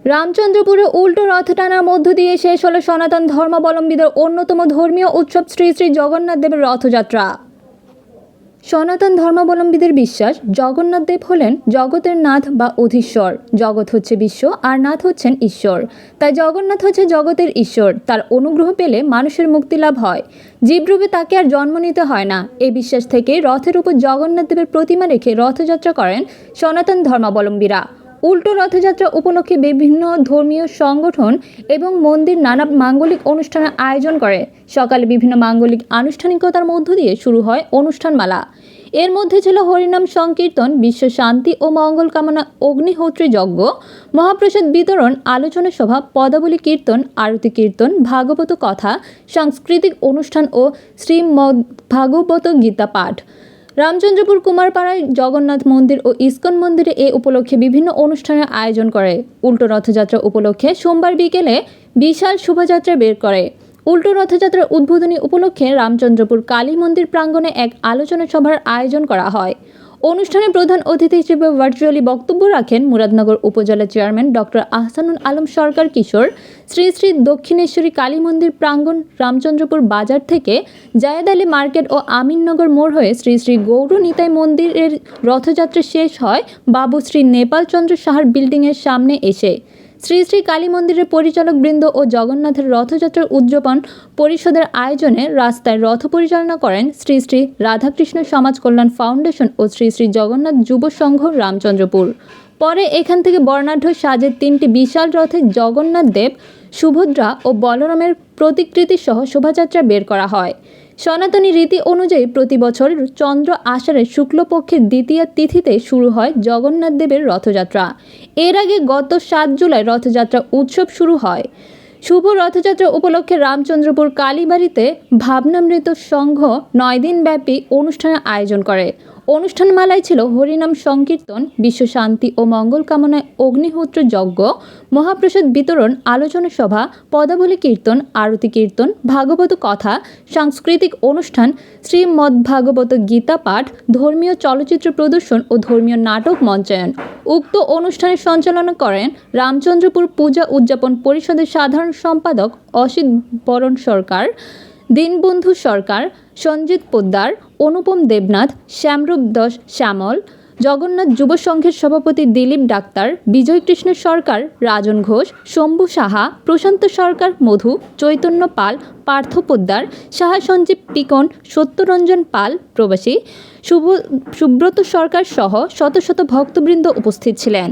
রামচন্দ্রপুরে উল্টো রথ টানার মধ্য দিয়ে শেষ হলো সনাতন ধর্মাবলম্বীদের অন্যতম ধর্মীয় উৎসব শ্রী শ্রী জগন্নাথ দেবের রথযাত্রা। সনাতন ধর্মাবলম্বীদের বিশ্বাস, জগন্নাথ দেব হলেন জগতের নাথ বা অধীশ্বর। জগৎ হচ্ছে বিশ্ব আর নাথ হচ্ছেন ঈশ্বর। তাই জগন্নাথ হচ্ছে জগতের ঈশ্বর। তার অনুগ্রহ পেলে মানুষের মুক্তি লাভ হয়, জীবরূপে তাকে আর জন্ম নিতে হয় না। এই বিশ্বাস থেকে রথের উপর জগন্নাথ দেবের প্রতিমা রেখে রথযাত্রা করেন সনাতন ধর্মাবলম্বীরা। উল্টো রথযাত্রা উপলক্ষে বিভিন্ন ধর্মীয় সংগঠন এবং মন্দির নানা মাঙ্গলিক অনুষ্ঠানের আয়োজন করে। সকালে বিভিন্ন মাঙ্গলিক আনুষ্ঠানিকতার মধ্য দিয়ে শুরু হয় অনুষ্ঠানমালা। এর মধ্যে ছিল হরিনাম সংকীর্তন, বিশ্ব শান্তি ও মঙ্গল কামনা, অগ্নিহোত্রী যজ্ঞ, মহাপ্রসাদ বিতরণ, আলোচনা সভা, পদাবলী কীর্তন, আরতি কীর্তন, ভাগবত কথা, সাংস্কৃতিক অনুষ্ঠান ও শ্রীমদ্ভাগবত গীতা পাঠ। রামচন্দ্রপুর কুমারপাড়ায় জগন্নাথ মন্দির ও ইস্কন মন্দিরে এ উপলক্ষে বিভিন্ন অনুষ্ঠানের আয়োজন করে। উল্টো রথযাত্রা উপলক্ষে সোমবার বিকেলে বিশাল শোভাযাত্রা বের করে। উল্টো রথযাত্রার উদ্বোধনী উপলক্ষে রামচন্দ্রপুর কালী মন্দির প্রাঙ্গণে এক আলোচনা সভার আয়োজন করা হয়। অনুষ্ঠানে প্রধান অতিথি হিসেবে ভার্চুয়ালি বক্তব্য রাখেন মুরাদনগর উপজেলা চেয়ারম্যান ডক্টর আহসানুল আলম সরকার কিশোর। শ্রী শ্রী দক্ষিণেশ্বরী কালী মন্দির প্রাঙ্গণ রামচন্দ্রপুর বাজার থেকে জায়েদ আলী মার্কেট ও আমিননগর মোড় হয়ে শ্রী শ্রী গৌর নিতাই মন্দিরের রথযাত্রা শেষ হয় বাবু শ্রী নেপাল চন্দ্র সাহার বিল্ডিংয়ের সামনে এসে। শ্রী শ্রী কালী মন্দিরের পরিচালক বৃন্দ ও জগন্নাথের রথযাত্রার উদযাপন পরিষদের আয়োজনে রাস্তায় রথ পরিচালনা করেন শ্রী শ্রী রাধাকৃষ্ণ সমাজ কল্যাণ ফাউন্ডেশন ও শ্রী শ্রী জগন্নাথ যুব সংঘ রামচন্দ্রপুর। পরে এখান থেকে বর্ণাঢ্য সাজের তিনটি বিশাল রথে জগন্নাথ দেব, সুভদ্রা ও বলরামের প্রতিকৃতি সহ শোভাযাত্রা বের করা হয়। সনাতনী রীতি অনুযায়ী প্রতি বছর চন্দ্র আষাঢ়ের শুক্লপক্ষের দ্বিতীয়া তিথিতে শুরু হয় জগন্নাথ দেবের রথযাত্রা। এর আগে গত 7 জুলাই রথযাত্রা উৎসব শুরু হয়। শুভ রথযাত্রা উপলক্ষে রামচন্দ্রপুর কালীবাড়িতে ভাবনামৃত সংঘ 9 দিনব্যাপী অনুষ্ঠানের আয়োজন করে। অনুষ্ঠানমালায় ছিল হরিনাম সংকীর্তন, বিশ্ব শান্তি ও মঙ্গল কামনায় অগ্নিহোত্র যজ্ঞ, মহাপ্রসাদ বিতরণ, আলোচনা সভা, পদাবলী কীর্তন, আরতি কীর্তন, ভাগবত কথা, সাংস্কৃতিক অনুষ্ঠান, শ্রীমদ্ভাগবত গীতা পাঠ, ধর্মীয় চলচ্চিত্র প্রদর্শন ও ধর্মীয় নাটক মঞ্চায়ন। উক্ত অনুষ্ঠানের সঞ্চালনা করেন রামচন্দ্রপুর পূজা উদযাপন পরিষদের সাধারণ সম্পাদক অসিত বরণ সরকার, দীনবন্ধু সরকার, সঞ্জিত পোদ্দার, অনুপম দেবনাথ, শ্যামরূপ দাস শ্যামল, জগন্নাথ যুব সংঘের সভাপতি দিলীপ ডাক্তার, বিজয়কৃষ্ণ সরকার, রাজন ঘোষ, শম্ভু সাহা, প্রশান্ত সরকার, মধু, চৈতন্য পাল, পার্থ পোদ্দার, সাহা সঞ্জীব টিকন, সত্যরঞ্জন পাল প্রবাসী, সুব্রত সরকার সহ শত শত ভক্তবৃন্দ উপস্থিত ছিলেন।